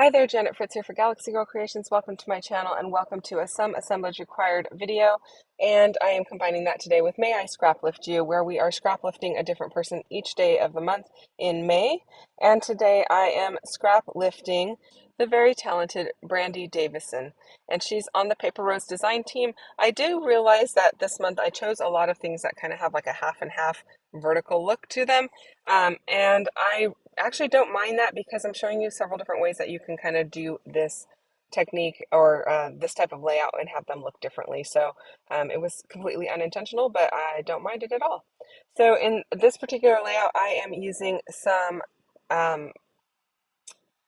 Hi there, Janet Fritz here for Galaxy Girl Creations. Welcome to my channel and welcome to a Some Assemblage Required video. And I am combining that today with May I Scraplift You, where we are scraplifting a different person each day of the month in May. And today I am scraplifting the very talented Brandy Davison. And she's on the Primrose design team. I do realize that this month I chose a lot of things that kind of have like a half and half vertical look to them. And I actually don't mind that because I'm showing you several different ways that you can kind of do this technique or this type of layout and have them look differently. So it was completely unintentional, but I don't mind it at all. So in this particular layout, I am using some um,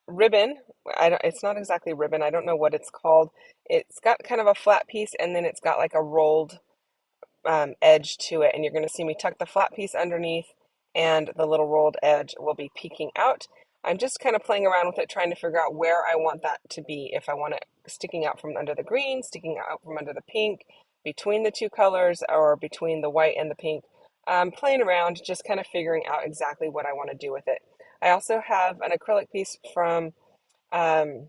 ribbon. It's not exactly ribbon. I don't know what it's called. It's got kind of a flat piece and then it's got like a rolled edge to it, and you're going to see me tuck the flat piece underneath and the little rolled edge will be peeking out. I'm just kind of playing around with it, trying to figure out where I want that to be. If I want it sticking out from under the green, sticking out from under the pink, between the two colors, or between the white and the pink. Playing around, just kind of figuring out exactly what I want to do with it. I also have an acrylic piece from um,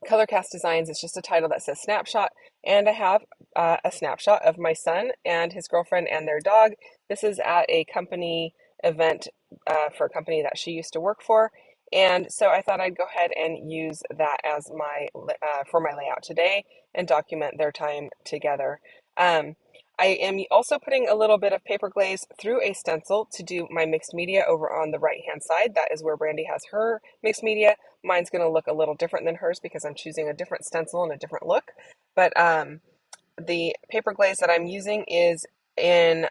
Colorcast Designs. It's just a title that says Snapshot, and I have a snapshot of my son and his girlfriend and their dog. This is at a company event for a company that she used to work for, and so I thought I'd go ahead and use that as my for my layout today and document their time together. I am also putting a little bit of paper glaze through a stencil to do my mixed media over on the right hand side. That is where Brandy has her mixed media. Mine's going to look a little different than hers because I'm choosing a different stencil and a different look. But the paper glaze that I'm using is in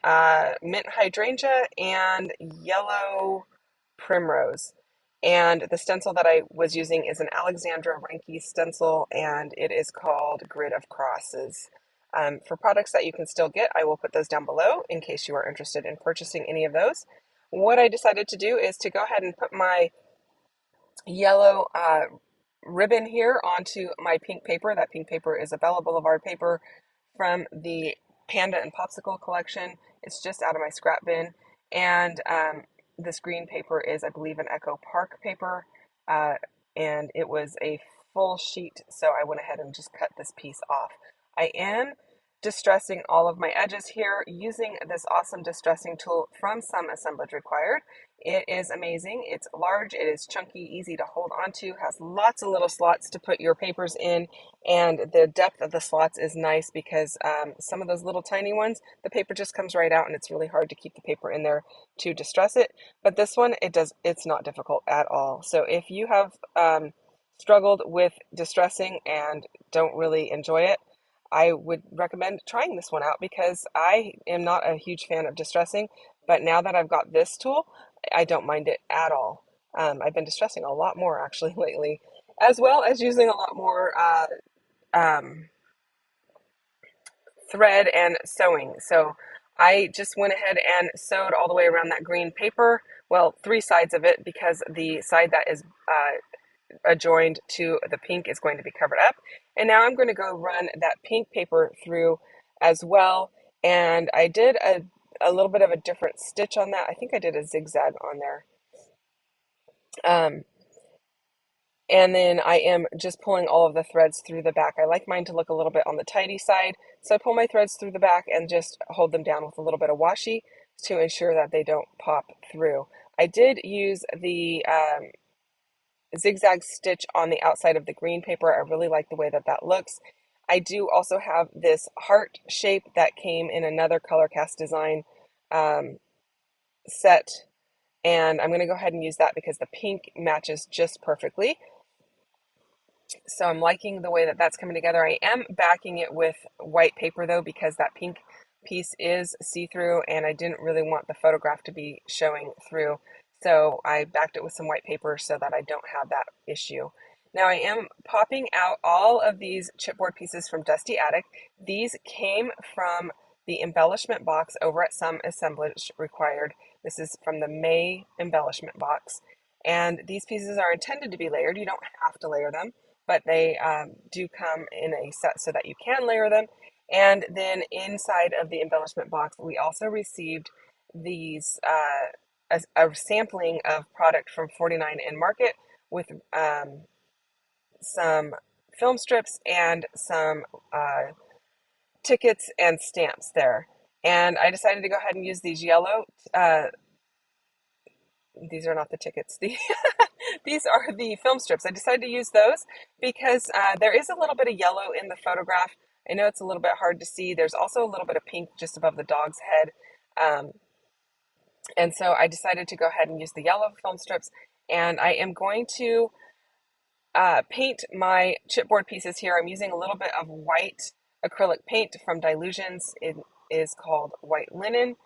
mint hydrangea and yellow primrose. And the stencil that I was using is an Alexandra Renke stencil, and it is called Grid of Crosses. For products that you can still get, I will put those down below in case you are interested in purchasing any of those. What I decided to do is to go ahead and put my yellow ribbon here onto my pink paper. That pink paper is a Bella Boulevard paper from the Panda and Popsicle collection. It's just out of my scrap bin. And this green paper is, I believe, an Echo Park paper. Uh, and it was a full sheet, so I went ahead and just cut this piece off. I am distressing all of my edges here using this awesome distressing tool from Some Assemblage Required. It is amazing. It's large, it is chunky, easy to hold onto, has lots of little slots to put your papers in, and the depth of the slots is nice because some of those little tiny ones, the paper just comes right out and it's really hard to keep the paper in there to distress it. But this one, it's not difficult at all. So if you have struggled with distressing and don't really enjoy it, I would recommend trying this one out because I am not a huge fan of distressing, but now that I've got this tool, I don't mind it at all. I've been distressing a lot more actually lately, as well as using a lot more um, thread and sewing. So I just went ahead and sewed all the way around that green paper. Well, three sides of it because the side that is adjoined to the pink is going to be covered up. And now I'm going to go run that pink paper through as well. And I did a little bit of a different stitch on that. I think I did a zigzag on there. Um, and then I am just pulling all of the threads through the back. I like mine to look a little bit on the tidy side. So I pull my threads through the back and just hold them down with a little bit of washi to ensure that they don't pop through. I did use the zigzag stitch on the outside of the green paper. I really like the way that that looks. I do also have this heart shape that came in another Colorcast design set, and I'm going to go ahead and use that because the pink matches just perfectly. So I'm liking the way that that's coming together. I am backing it with white paper though because that pink piece is see-through and I didn't really want the photograph to be showing through. So I backed it with some white paper so that I don't have that issue. Now I am popping out all of these chipboard pieces from Dusty Attic. These came from the embellishment box over at Some Assemblage Required. This is from the May embellishment box. And these pieces are intended to be layered. You don't have to layer them, but they do come in a set so that you can layer them. And then inside of the embellishment box, we also received these a sampling of product from 49 and Market with some film strips and some tickets and stamps there. And I decided to go ahead and use these yellow, these are not the tickets, these are the film strips. I decided to use those because there is a little bit of yellow in the photograph. I know it's a little bit hard to see. There's also a little bit of pink just above the dog's head. And so I decided to go ahead and use the yellow film strips. And I am going to paint my chipboard pieces here. I'm using a little bit of white acrylic paint from Dilutions. It is called White Linen.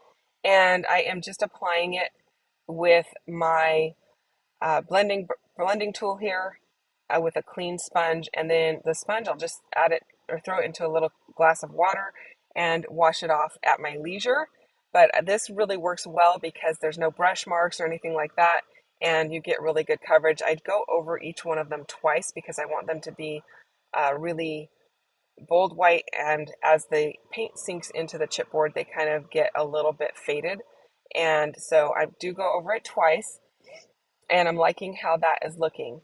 And I am just applying it with my blending tool here with a clean sponge. And then the sponge, I'll just add it or throw it into a little glass of water and wash it off at my leisure. But this really works well because there's no brush marks or anything like that, and you get really good coverage. I'd go over each one of them twice because I want them to be really bold white, and as the paint sinks into the chipboard, they kind of get a little bit faded. And so I do go over it twice, and I'm liking how that is looking.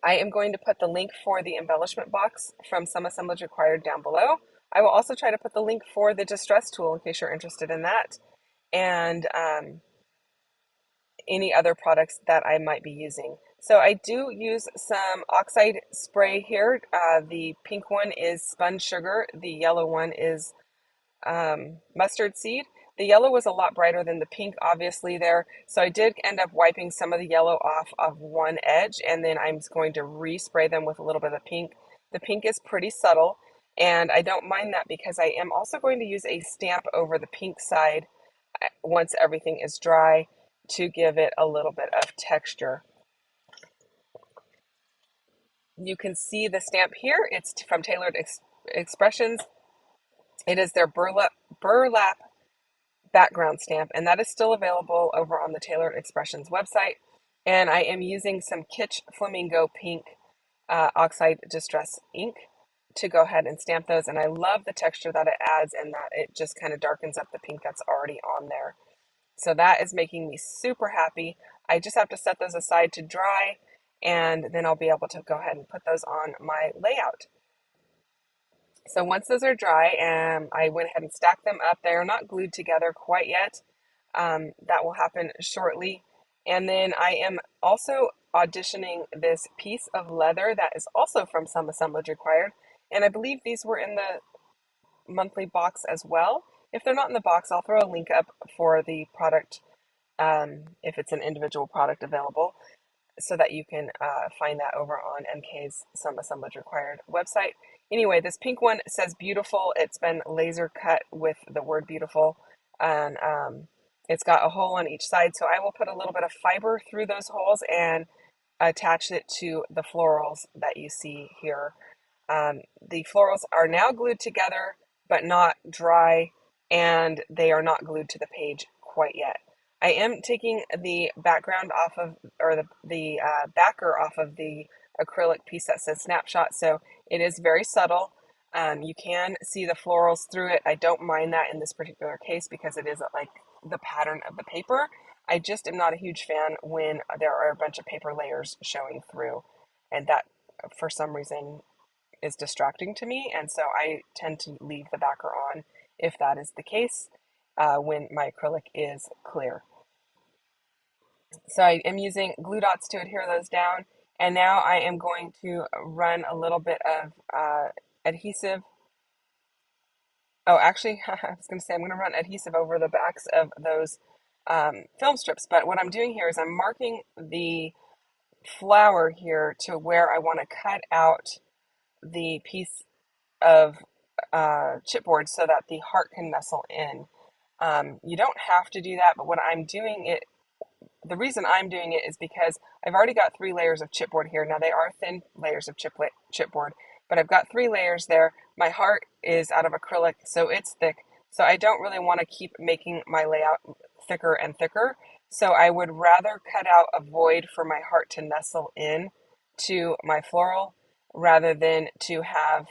I am going to put the link for the embellishment box from Some Assemblage Required down below. I will also try to put the link for the distress tool in case you're interested in that, and any other products that I might be using. So I do use some oxide spray here. The pink one is spun sugar. The yellow one is mustard seed. The yellow was a lot brighter than the pink, obviously, there. So I did end up wiping some of the yellow off of one edge, and then I'm going to respray them with a little bit of pink. The pink is pretty subtle, and I don't mind that because I am also going to use a stamp over the pink side once everything is dry to give it a little bit of texture. You can see the stamp here. It's from Tailored Expressions. It is their burlap background stamp, and that is still available over on the Tailored Expressions website. And I am using some Kitsch Flamingo Pink Oxide Distress ink to go ahead and stamp those, and I love the texture that it adds and that it just kind of darkens up the pink that's already on there. So that is making me super happy. I just have to set those aside to dry, and then I'll be able to go ahead and put those on my layout. So once those are dry, I went ahead and stacked them up. They are not glued together quite yet. That will happen shortly. And then I am also auditioning this piece of leather that is also from Some Assemblage Required. And I believe these were in the monthly box as well. If they're not in the box, I'll throw a link up for the product if it's an individual product available, so that you can find that over on MK's Some Assemblage Required website. Anyway, this pink one says beautiful. It's been laser cut with the word beautiful, and it's got a hole on each side. So I will put a little bit of fiber through those holes and attach it to the florals that you see here. The florals are now glued together, but not dry, and they are not glued to the page quite yet. I am taking the background off of, or the backer off of the acrylic piece that says Snapshot, so it is very subtle. You can see the florals through it. I don't mind that in this particular case because it is like the pattern of the paper. I just am not a huge fan when there are a bunch of paper layers showing through, and that for some reason is distracting to me, and so I tend to leave the backer on if that is the case when my acrylic is clear. So I am using glue dots to adhere those down, and now I am going to run a little bit of adhesive. Oh, actually, I was going to say I'm going to run adhesive over the backs of those film strips, but what I'm doing here is I'm marking the flower here to where I want to cut out the piece of chipboard so that the heart can nestle in. You don't have to do that, but what I'm doing it, the reason I'm doing it is because I've already got 3 layers of chipboard here. Now they are thin layers of chipboard, but I've got 3 layers there. My heart is out of acrylic, so it's thick. So I don't really want to keep making my layout thicker and thicker. So I would rather cut out a void for my heart to nestle in to my floral rather than to have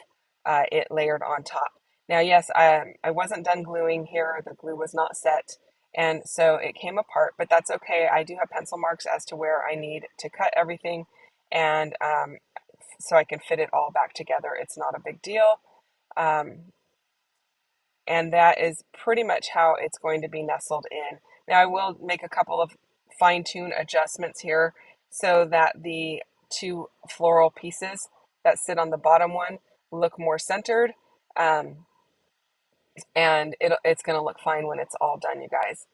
it layered on top. Now, yes, I wasn't done gluing here. The glue was not set, and so it came apart, but that's okay. I do have pencil marks as to where I need to cut everything, and so I can fit it all back together. It's not a big deal. And that is pretty much how it's going to be nestled in. Now I will make a couple of fine-tune adjustments here so that the two floral pieces that sit on the bottom one look more centered, and it's going to look fine when it's all done, you guys.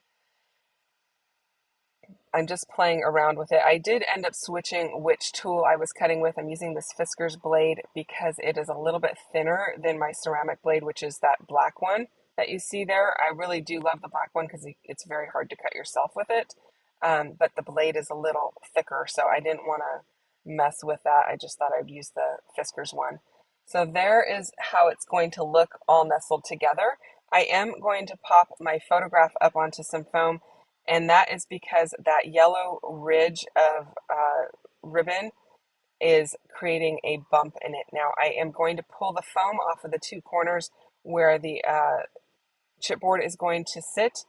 I'm just playing around with it. I did end up switching which tool I was cutting with. I'm using this Fisker's blade because it is a little bit thinner than my ceramic blade, which is that black one that you see there. I really do love the black one because it's very hard to cut yourself with it. But the blade is a little thicker, so I didn't want to mess with that. I just thought I'd use the Fisker's one. So there is how it's going to look all nestled together. I am going to pop my photograph up onto some foam, and that is because that yellow ridge of ribbon is creating a bump in it. Now I am going to pull the foam off of the two corners where the chipboard is going to sit,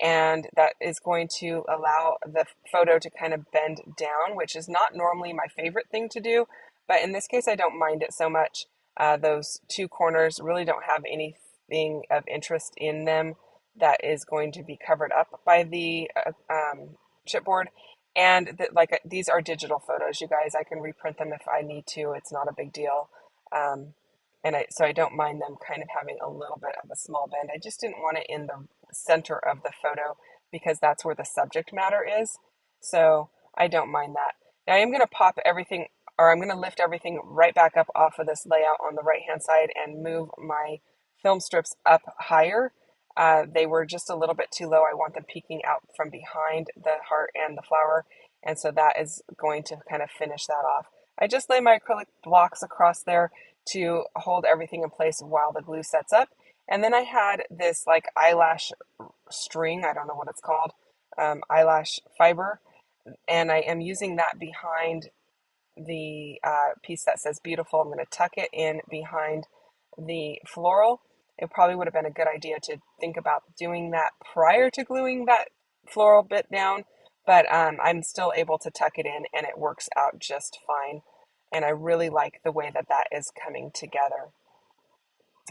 and that is going to allow the photo to kind of bend down, which is not normally my favorite thing to do, but in this case I don't mind it so much. Those two corners really don't have anything of interest in them that is going to be covered up by the chipboard. And these are digital photos, you guys. I can reprint them if I need to. It's not a big deal. So I don't mind them kind of having a little bit of a small bend. I just didn't want it in the center of the photo because that's where the subject matter is. So I don't mind that. Now I'm going to pop everything, or I'm going to lift everything right back up off of this layout on the right hand side and move my film strips up higher. They were just a little bit too low. I want them peeking out from behind the heart and the flower, and so that is going to kind of finish that off. I just lay my acrylic blocks across there to hold everything in place while the glue sets up. And then I had this like eyelash string, I don't know what it's called, eyelash fiber, and I am using that behind the piece that says beautiful. I'm going to tuck it in behind the floral. It probably would have been a good idea to think about doing that prior to gluing that floral bit down, but I'm still able to tuck it in and it works out just fine. And I really like the way that that is coming together.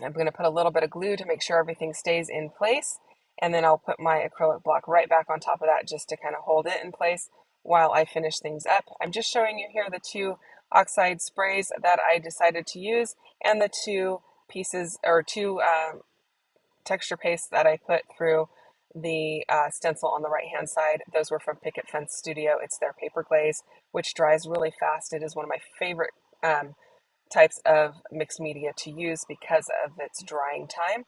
I'm going to put a little bit of glue to make sure everything stays in place, and then I'll put my acrylic block right back on top of that just to kind of hold it in place while I finish things up. I'm just showing you here the two oxide sprays that I decided to use and the two pieces or two texture pastes that I put through the stencil on the right hand side. Those were from Picket Fence Studio. It's their paper glaze, which dries really fast. It is one of my favorite types of mixed media to use because of its drying time.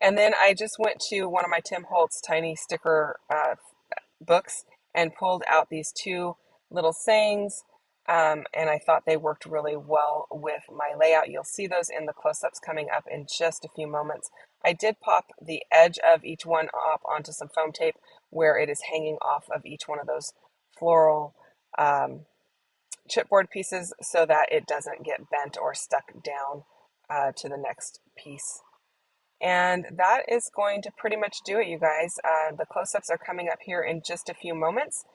And then I just went to one of my Tim Holtz tiny sticker books and pulled out these two little sayings, and I thought they worked really well with my layout. You'll see those in the close-ups coming up in just a few moments. I did pop the edge of each one up onto some foam tape where it is hanging off of each one of those floral chipboard pieces so that it doesn't get bent or stuck down to the next piece. And that is going to pretty much do it, you guys. The close-ups are coming up here in just a few moments.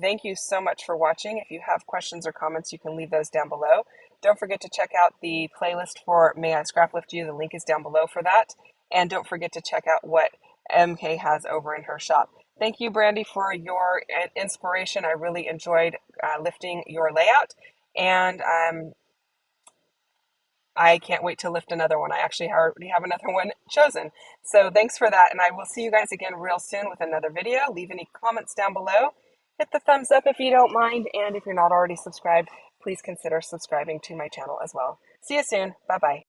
Thank you so much for watching. If you have questions or comments, you can leave those down below. Don't forget to check out the playlist for May I Scraplift You. The link is down below for that. And don't forget to check out what MK has over in her shop. Thank you, Brandy, for your inspiration. I really enjoyed lifting your layout. And I can't wait to lift another one. I actually already have another one chosen. So thanks for that. And I will see you guys again real soon with another video. Leave any comments down below. Hit the thumbs up if you don't mind. And if you're not already subscribed, please consider subscribing to my channel as well. See you soon. Bye-bye.